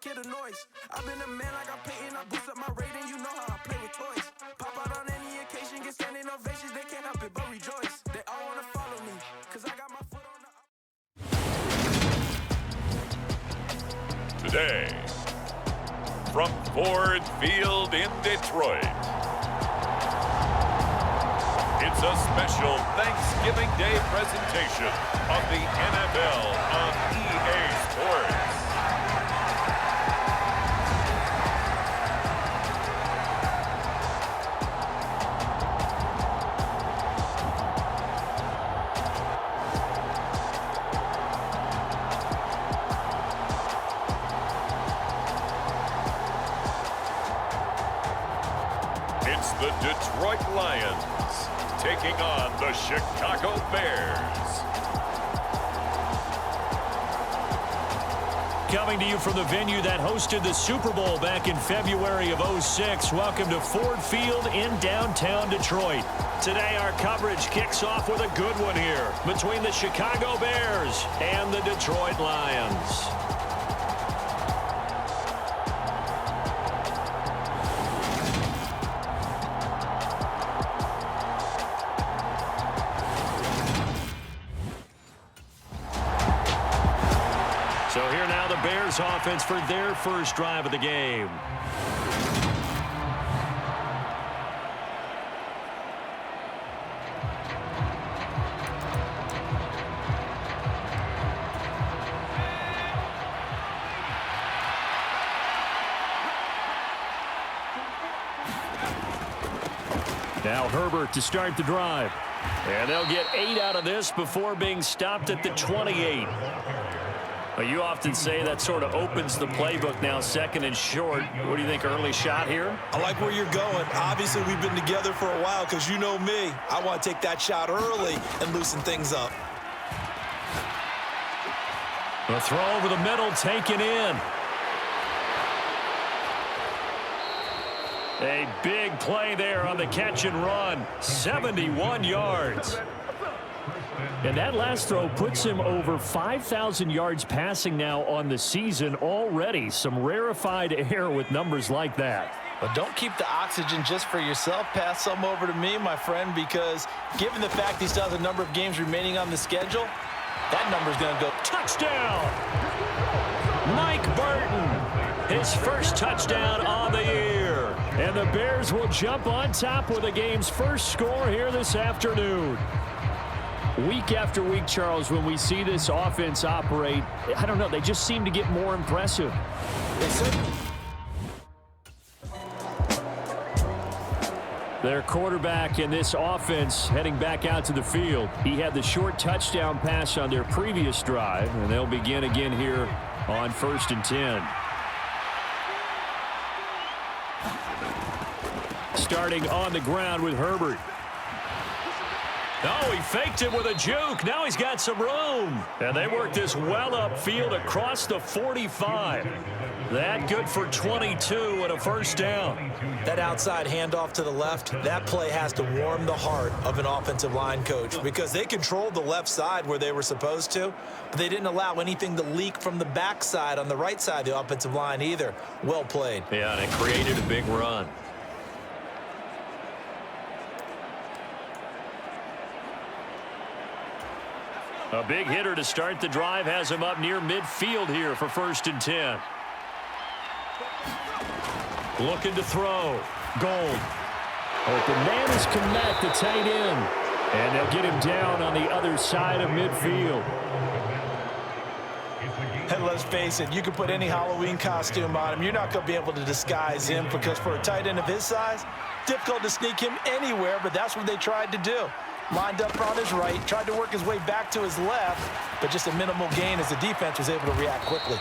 Kid a noise. I've been a man like I'm Peyton. I boost up my rating. You know how I play with toys. Pop out on any occasion, get standing ovations. They can't help it but rejoice. They all wanna follow me, cause I got my foot on the. Today, from Ford Field in Detroit, it's a special Thanksgiving Day presentation of the NFL on EA Sports. It's the Detroit Lions taking on the Chicago Bears. Coming to you from the venue that hosted the Super Bowl back in February of '06. Welcome to Ford Field in downtown Detroit. Today our coverage kicks off with a good one here between the Chicago Bears and the Detroit Lions. So here now the Bears offense for their first drive of the game. Now Herbert to start the drive. And they'll get 8 out of this before being stopped at the 28. Well, you often say that sort of opens the playbook now, second and short. What do you think, early shot here? I like where you're going. Obviously, we've been together for a while because you know me. I want to take that shot early and loosen things up. The throw over the middle, taken in. A big play there on the catch and run. 71 yards. And that last throw puts him over 5,000 yards passing now on the season already. Some rarefied air with numbers like that. But don't keep the oxygen just for yourself. Pass some over to me, my friend, because given the fact he still has a number of games remaining on the schedule, that number's going to go. Touchdown! Mike Burton, his first touchdown on the year. And the Bears will jump on top with the game's first score here this afternoon. Week after week, Charles, when we see this offense operate, I don't know, they just seem to get more impressive. Their quarterback in this offense heading back out to the field. He had the short touchdown pass on their previous drive, and they'll begin again here on 1st and 10. Starting on the ground with Herbert. Oh, he faked it with a juke. Now he's got some room. And they work this well upfield across the 45. That good for 22 and a first down. That outside handoff to the left, that play has to warm the heart of an offensive line coach because they controlled the left side where they were supposed to, but they didn't allow anything to leak from the backside on the right side of the offensive line either. Well played. Yeah, and it created a big run. A big hitter to start the drive has him up near midfield here for 1st and 10. Looking to throw. Gold. Open man is Komet, the tight end. And they'll get him down on the other side of midfield. And let's face it, you can put any Halloween costume on him. You're not going to be able to disguise him because for a tight end of his size, difficult to sneak him anywhere, but that's what they tried to do. Lined up on his right, tried to work his way back to his left, but just a minimal gain as the defense was able to react quickly.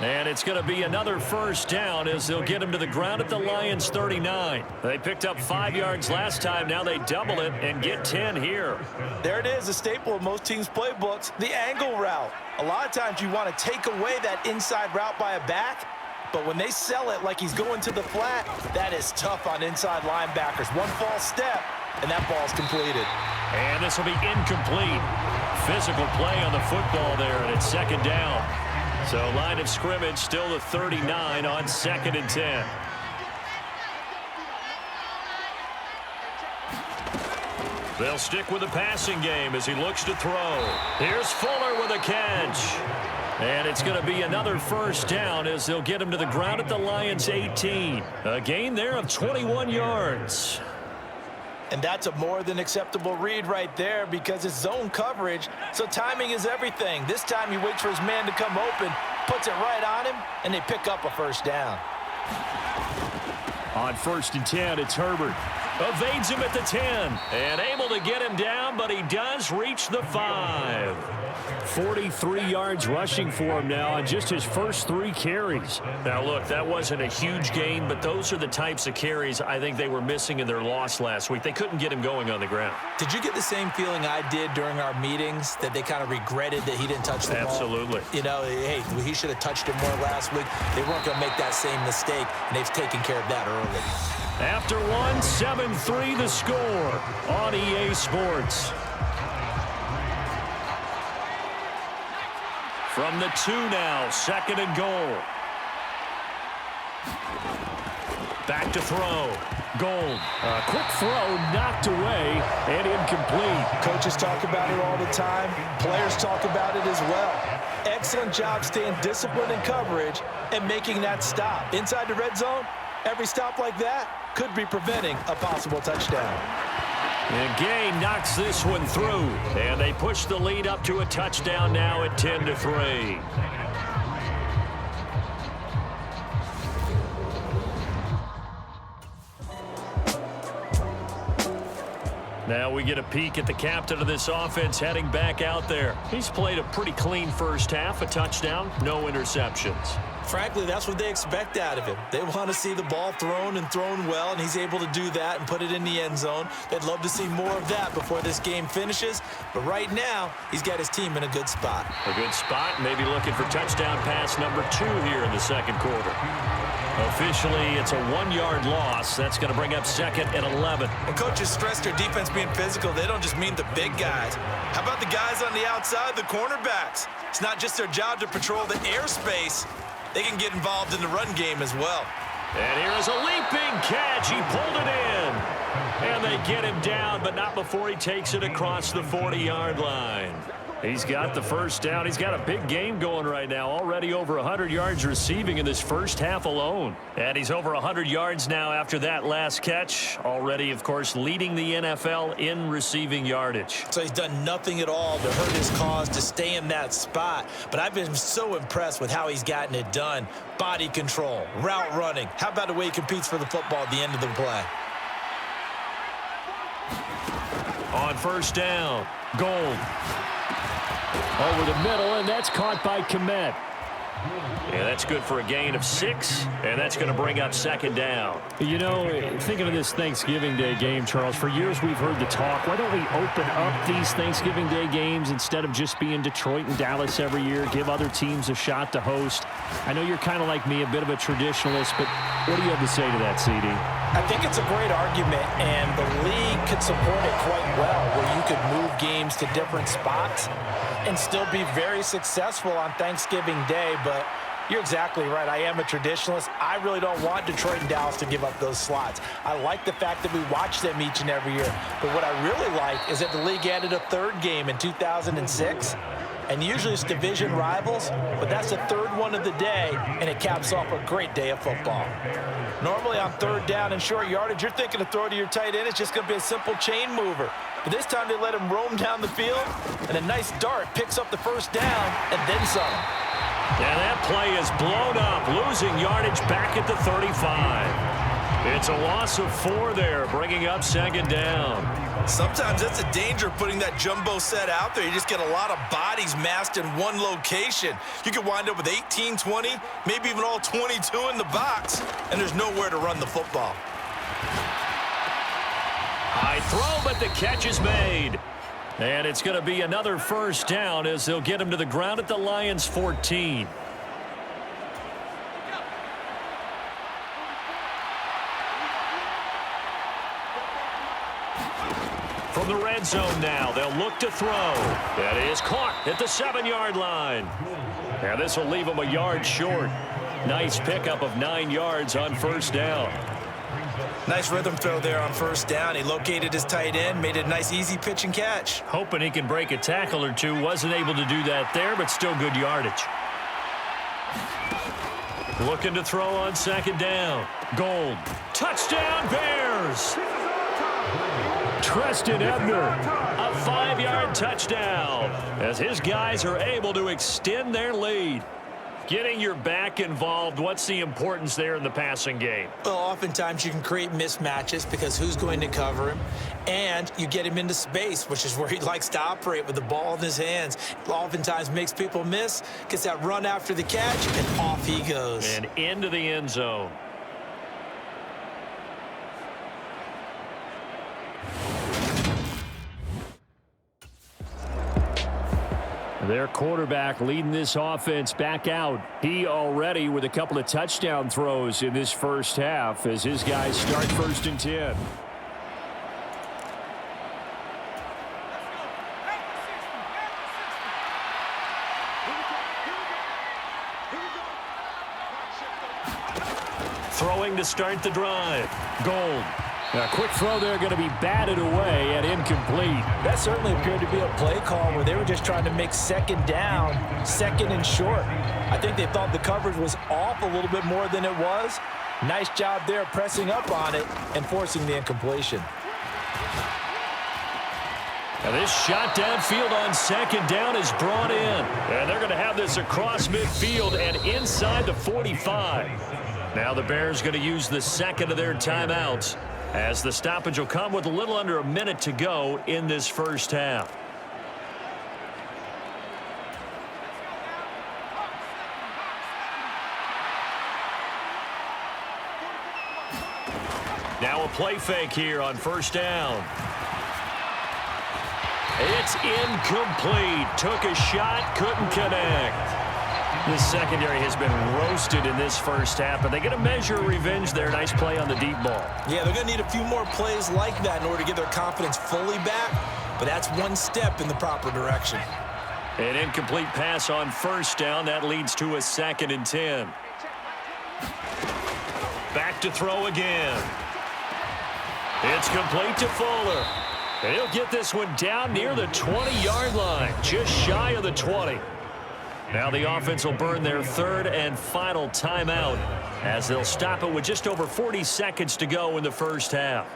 And it's going to be another first down as they'll get him to the ground at the Lions' 39. They picked up 5 yards last time. Now they double it and get 10 here. There it is, a staple of most teams' playbooks, the angle route. A lot of times you want to take away that inside route by a back, but when they sell it like he's going to the flat, that is tough on inside linebackers. One false step, and that ball's completed. And this will be incomplete. Physical play on the football there, and it's 2nd down. So line of scrimmage still the 39 on 2nd and 10. They'll stick with the passing game as he looks to throw. Here's Fuller with a catch. And it's going to be another first down as they'll get him to the ground at the Lions' 18. A gain there of 21 yards. And that's a more than acceptable read right there because it's zone coverage, so timing is everything. This time he waits for his man to come open, puts it right on him, and they pick up a first down. On 1st and 10, it's Herbert. Evades him at the 10 and able to get him down, but he does reach the 5. 43 yards rushing for him now on just his first 3 carries. Now, look, that wasn't a huge gain, but those are the types of carries I think they were missing in their loss last week. They couldn't get him going on the ground. Did you get the same feeling I did during our meetings, that they kind of regretted that he didn't touch the ball? Absolutely. You know, hey, he should have touched it more last week. They weren't going to make that same mistake, and they've taken care of that early. After one, 7-3 the score on EA Sports. From the 2 now, 2nd and goal. Back to throw. Gold. A quick throw knocked away and incomplete. Coaches talk about it all the time. Players talk about it as well. Excellent job staying disciplined in coverage and making that stop. Inside the red zone, every stop like that could be preventing a possible touchdown. And Gay knocks this one through. And they push the lead up to a touchdown now at 10-3. Now we get a peek at the captain of this offense heading back out there. He's played a pretty clean first half, a touchdown, no interceptions. Frankly, that's what they expect out of him. They want to see the ball thrown and thrown well, and he's able to do that and put it in the end zone. They'd love to see more of that before this game finishes, but right now, he's got his team in a good spot. A good spot, maybe looking for touchdown pass number 2 here in the second quarter. Officially, it's a 1-yard loss. That's going to bring up 2nd and 11. When coaches stress their defense being physical, they don't just mean the big guys. How about the guys on the outside, the cornerbacks? It's not just their job to patrol the airspace. They can get involved in the run game as well. And here is a leaping catch. He pulled it in. And they get him down, but not before he takes it across the 40-yard line. He's got the first down. He's got a big game going right now. Already over 100 yards receiving in this first half alone. And he's over 100 yards now after that last catch. Already, of course, leading the NFL in receiving yardage. So he's done nothing at all to hurt his cause, to stay in that spot. But I've been so impressed with how he's gotten it done. Body control, route running. How about the way he competes for the football at the end of the play? On first down, Gold. Over the middle, and that's caught by Kmet. Yeah, that's good for a gain of 6, and that's going to bring up 2nd down. You know, thinking of this Thanksgiving Day game, Charles, for years we've heard the talk, why don't we open up these Thanksgiving Day games instead of just being Detroit and Dallas every year, give other teams a shot to host? I know you're kind of like me, a bit of a traditionalist, but what do you have to say to that, CD? I think it's a great argument, and the league could support it quite well, where you could move games to different spots and still be very successful on Thanksgiving Day. But you're exactly right. I am a traditionalist. I really don't want Detroit and Dallas to give up those slots. I like the fact that we watch them each and every year. But what I really like is that the league added a 3rd game in 2006. And usually it's division rivals, but that's the 3rd one of the day, and it caps off a great day of football. Normally on 3rd down and short yardage, you're thinking to throw to your tight end. It's just going to be a simple chain mover. But this time they let him roam down the field, and a nice dart picks up the first down and then some. And that play is blown up, losing yardage back at the 35. It's a loss of 4 there, bringing up 2nd down. Sometimes that's a danger putting that jumbo set out there. You just get a lot of bodies massed in one location. You could wind up with 18, 20, maybe even all 22 in the box, and there's nowhere to run the football. High throw, but the catch is made. And it's going to be another first down as they'll get him to the ground at the Lions' 14. From the red zone now, they'll look to throw. That is caught at the 7-yard line. And this will leave them a yard short. Nice pickup of 9 yards on first down. Nice rhythm throw there on first down. He located his tight end, made it a nice easy pitch and catch. Hoping he can break a tackle or two. Wasn't able to do that there, but still good yardage. Looking to throw on second down. Gold. Touchdown, Bears! Treston Ebner, a 5-yard touchdown as his guys are able to extend their lead. Getting your back involved, what's the importance there in the passing game? Well, oftentimes you can create mismatches because who's going to cover him, and you get him into space, which is where he likes to operate with the ball in his hands. Oftentimes makes people miss, gets that run after the catch, and off he goes. And into the end zone. Their quarterback leading this offense back out. He already with a couple of touchdown throws in this first half as his guys start 1st and 10. Throwing to start the drive. Gold. A quick throw there going to be batted away and incomplete. That certainly appeared to be a play call where they were just trying to make second down, second and short. I think they thought the coverage was off a little bit more than it was. Nice job there pressing up on it and forcing the incompletion. Now this shot downfield on second down is brought in. And they're going to have this across midfield and inside the 45. Now the Bears going to use the second of their timeouts, as the stoppage will come with a little under a minute to go in this first half. Now a play fake here on first down. It's incomplete. Took a shot, couldn't connect. This secondary has been roasted in this first half, but they get a measure of revenge there. Nice play on the deep ball. Yeah, they're going to need a few more plays like that in order to get their confidence fully back, but that's one step in the proper direction. An incomplete pass on first down. That leads to a 2nd and 10. Back to throw again. It's complete to Fuller. And he'll get this one down near the 20-yard line, just shy of the 20. Now the offense will burn their 3rd and final timeout as they'll stop it with just over 40 seconds to go in the first half.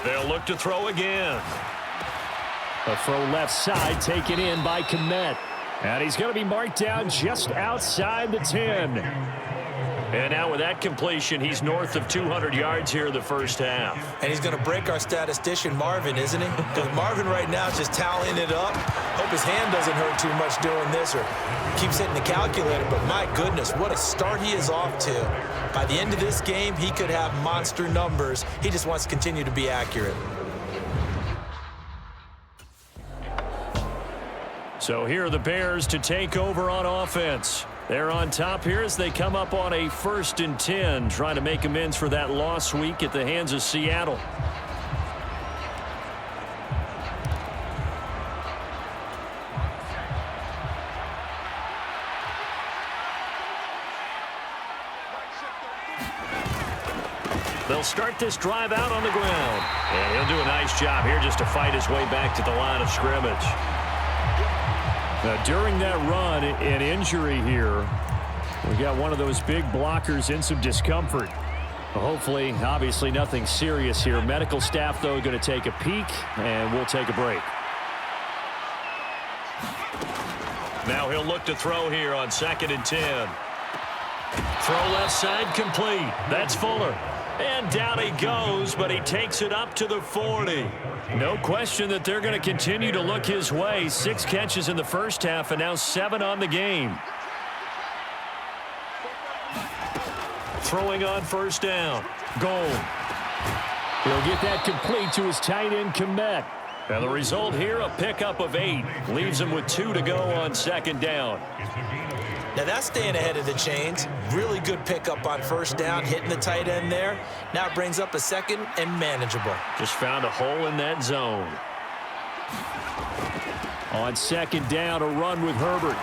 They'll look to throw again. A throw left side taken in by Kmet. And he's going to be marked down just outside the 10. And now with that completion, he's north of 200 yards here in the first half. And he's going to break our statistician, Marvin, isn't he? Because Marvin right now is just tallying it up. Hope his hand doesn't hurt too much doing this or keeps hitting the calculator. But my goodness, what a start he is off to. By the end of this game, he could have monster numbers. He just wants to continue to be accurate. So here are the Bears to take over on offense. They're on top here as they come up on a 1st and 10, trying to make amends for that lost week at the hands of Seattle. They'll start this drive out on the ground. And he'll do a nice job here just to fight his way back to the line of scrimmage. Now, during that run, an injury here. We got one of those big blockers in some discomfort. Hopefully, obviously, nothing serious here. Medical staff, though, going to take a peek, and we'll take a break. Now he'll look to throw here on 2nd and 10. Throw left side complete. That's Fuller. And down he goes, but he takes it up to the 40. No question that they're going to continue to look his way. 6 catches in the first half and now 7 on the game. Throwing on first down. Gold. He'll get that complete to his tight end, Kmet. And the result here, a pickup of 8. Leaves him with 2 to go on 2nd down. Now that's staying ahead of the chains. Really good pickup on first down, hitting the tight end there. Now it brings up a second and manageable. Just found a hole in that zone. On second down, a run with Herbert.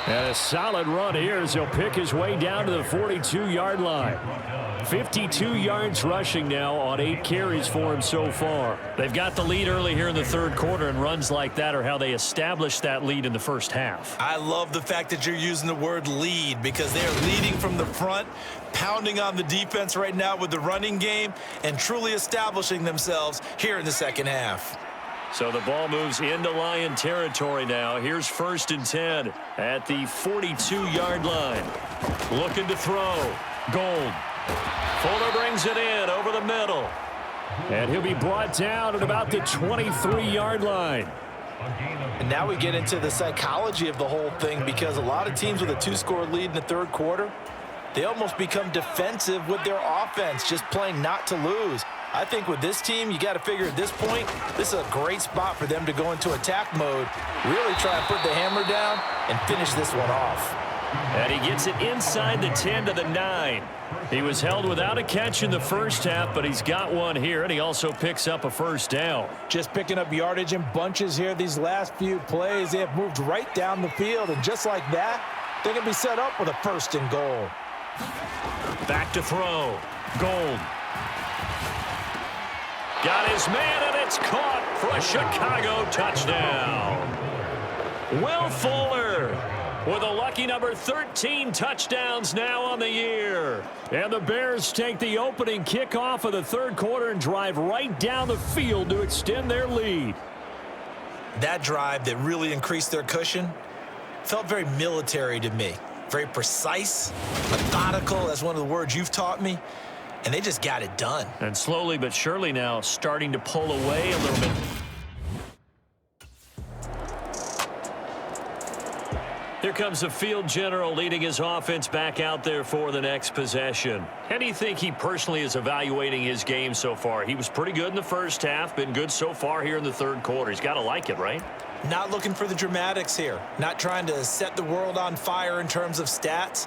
And a solid run here as he'll pick his way down to the 42-yard line. 52 yards rushing now on 8 carries for him so far. They've got the lead early here in the third quarter, and runs like that are how they established that lead in the first half. I love the fact that you're using the word lead because they're leading from the front, pounding on the defense right now with the running game, and truly establishing themselves here in the second half. So the ball moves into Lion territory now. Here's 1st and 10 at the 42-yard line. Looking to throw. Gold. Fuller brings it in over the middle. And he'll be brought down at about the 23-yard line. And now we get into the psychology of the whole thing because a lot of teams with a 2-score lead in the third quarter, they almost become defensive with their offense, just playing not to lose. I think with this team, you got to figure at this point, this is a great spot for them to go into attack mode, really try and put the hammer down and finish this one off. And he gets it inside the 10 to the 9. He was held without a catch in the first half, but he's got one here, and he also picks up a first down. Just picking up yardage in bunches here these last few plays. They have moved right down the field, and just like that, they can be set up with a 1st and goal. Back to throw. Gold. Got his man, and it's caught for a Chicago touchdown. Will Fuller with a lucky number 13 touchdowns now on the year. And the Bears take the opening kickoff of the third quarter and drive right down the field to extend their lead. That drive that really increased their cushion felt very military to me. Very precise, methodical, that's one of the words you've taught me. And they just got it done. And slowly but surely now starting to pull away a little bit. Here comes the field general leading his offense back out there for the next possession. How do you think he personally is evaluating his game so far? He was pretty good in the first half, been good so far here in the third quarter. He's got to like it, right? Not looking for the dramatics here. Not trying to set the world on fire in terms of stats.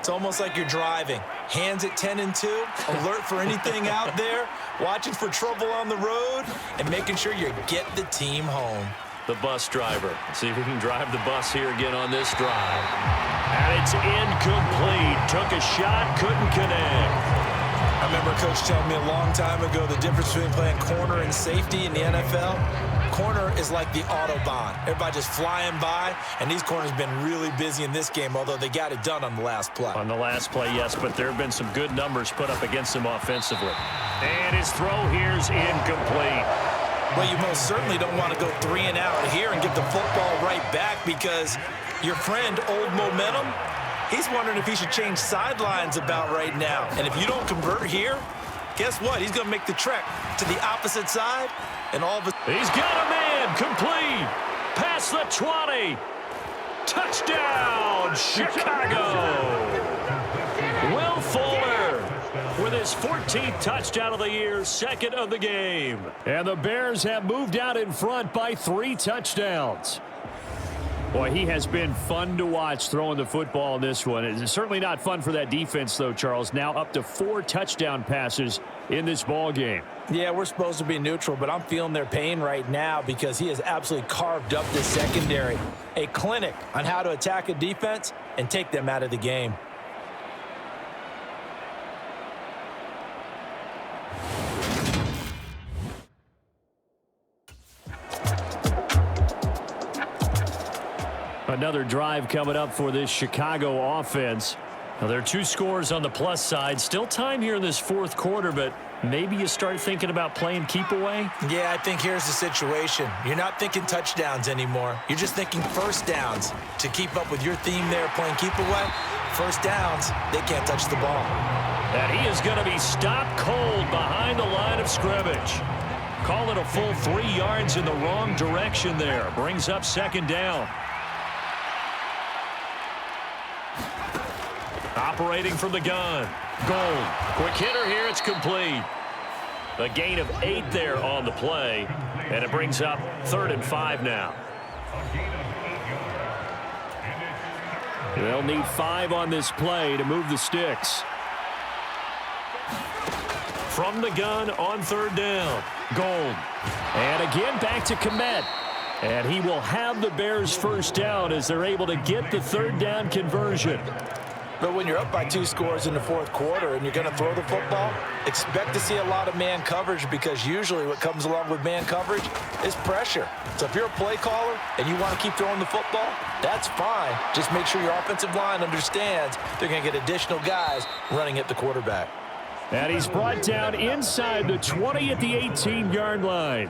It's almost like you're driving. Hands at 10 and 2, alert for anything out there, watching for trouble on the road, and making sure you get the team home. The bus driver. Let's see if we can drive the bus here again on this drive. And it's incomplete. Took a shot, couldn't connect. I remember Coach telling me a long time ago the difference between playing corner and safety in the NFL. Corner is like the Autobahn. Everybody just flying by, and these corners have been really busy in this game, although they got it done on the last play. On the last play, yes, but there have been some good numbers put up against him offensively. And his throw here's incomplete. Well, you most certainly don't want to go 3 and out here and give the football right back because your friend, Old Momentum, he's wondering if he should change sidelines about right now. And if you don't convert here, guess what? He's going to make the trek to the opposite side, and all of a He's got a man, complete, past the 20. Touchdown, Chicago. Will Fuller with his 14th touchdown of the year, second of the game. And the Bears have moved out in front by 3 touchdowns. Boy, he has been fun to watch throwing the football in this one. It's certainly not fun for that defense, though, Charles. Now up to 4 touchdown passes in this ball game. Yeah, we're supposed to be neutral, but I'm feeling their pain right now because he has absolutely carved up this secondary. A clinic on how to attack a defense and take them out of the game. Another drive coming up for this Chicago offense. Now, there are 2 scores on the plus side. Still time here in this fourth quarter, but maybe you start thinking about playing keep away? Yeah, I think here's the situation. You're not thinking touchdowns anymore. You're just thinking first downs. To keep up with your theme there, playing keep away, first downs, they can't touch the ball. And he is going to be stopped cold behind the line of scrimmage. Call it a full 3 yards in the wrong direction there. Brings up second down. Operating from the gun. Gold. Quick hitter here. It's complete. A gain of 8 there on the play. And it brings up 3rd and 5 now. They'll need 5 on this play to move the sticks. From the gun on 3rd down, Gold. And again back to Kmet. And he will have the Bears first down as they're able to get the 3rd down conversion. But when you're up by 2 scores in the 4th quarter and you're going to throw the football, expect to see a lot of man coverage, because usually what comes along with man coverage is pressure. So if you're a play caller and you want to keep throwing the football, that's fine. Just make sure your offensive line understands they're going to get additional guys running at the quarterback. And he's brought down inside the 20 at the 18-yard line.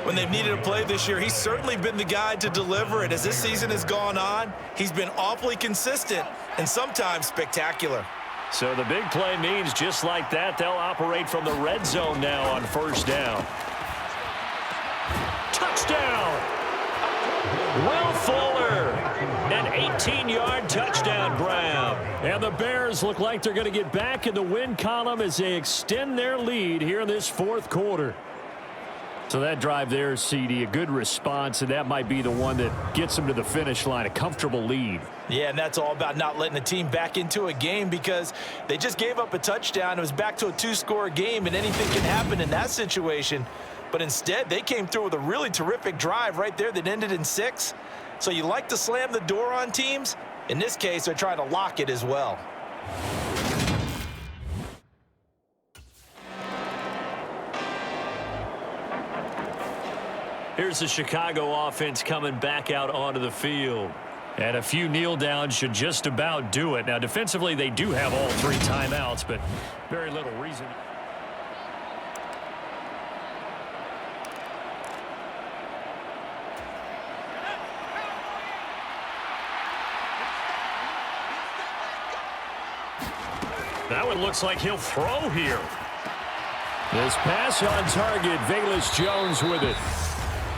When they've needed a play this year, he's certainly been the guy to deliver it. As this season has gone on, he's been awfully consistent and sometimes spectacular. So the big play means just like that, they'll operate from the red zone now on 1st down. Touchdown! Will Fuller, an 18-yard touchdown grab. And the Bears look like they're going to get back in the win column as they extend their lead here in this 4th quarter. So that drive there, CD, a good response, and that might be the one that gets them to the finish line, a comfortable lead. Yeah, and that's all about not letting the team back into a game, because they just gave up a touchdown. It was back to a 2-score game, and anything can happen in that situation. But instead, they came through with a really terrific drive right there that ended in 6. So you like to slam the door on teams. In this case, they're trying to lock it as well. Here's the Chicago offense coming back out onto the field. And a few kneel downs should just about do it. Now, defensively, they do have all 3 timeouts, but very little reason. That one looks like he'll throw here. This pass on target, Velus Jones with it.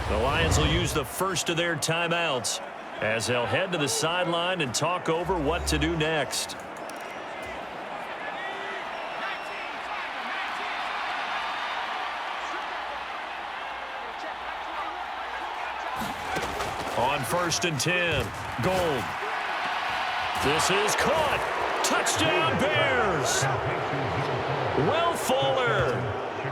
The Lions will use the first of their timeouts as they'll head to the sideline and talk over what to do next. On 1st and 10, Gold. This is caught. Touchdown Bears. Will Fuller,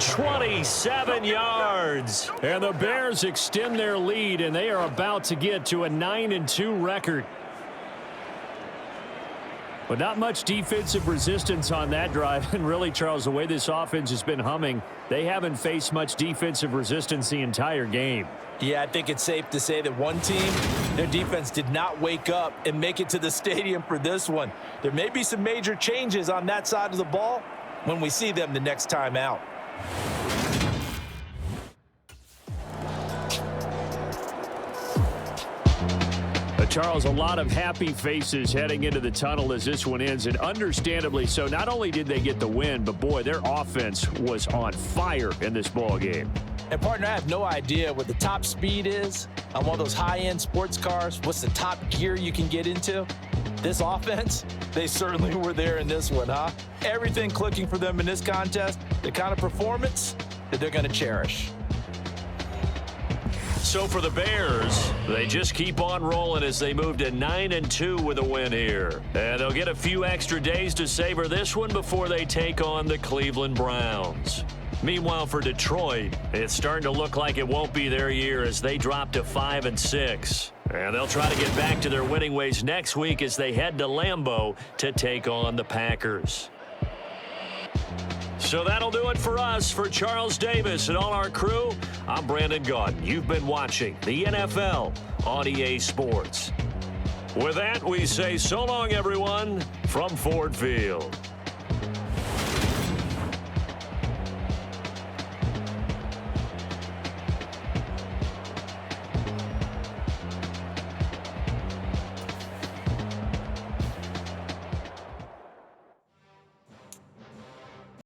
27 yards. And the Bears extend their lead, and they are about to get to a 9-2 record. But not much defensive resistance on that drive. And really, Charles, the way this offense has been humming, they haven't faced much defensive resistance the entire game. Yeah, I think it's safe to say that one team, their defense did not wake up and make it to the stadium for this one. There may be some major changes on that side of the ball when we see them the next time out. Charles, a lot of happy faces heading into the tunnel as this one ends, and understandably so. Not only did they get the win, but boy, their offense was on fire in this ball game. And partner, I have no idea what the top speed is on one of those high-end sports cars. What's the top gear you can get into? This offense, they certainly were there in this one, huh? Everything clicking for them in this contest, the kind of performance that they're going to cherish. So for the Bears, they just keep on rolling as they move to 9-2 with a win here. And they'll get a few extra days to savor this one before they take on the Cleveland Browns. Meanwhile, for Detroit, it's starting to look like it won't be their year as they drop to 5-6. And they'll try to get back to their winning ways next week as they head to Lambeau to take on the Packers. So that'll do it for us. For Charles Davis and all our crew, I'm Brandon Gaudin. You've been watching the NFL on EA Sports. With that, we say so long, everyone, from Ford Field.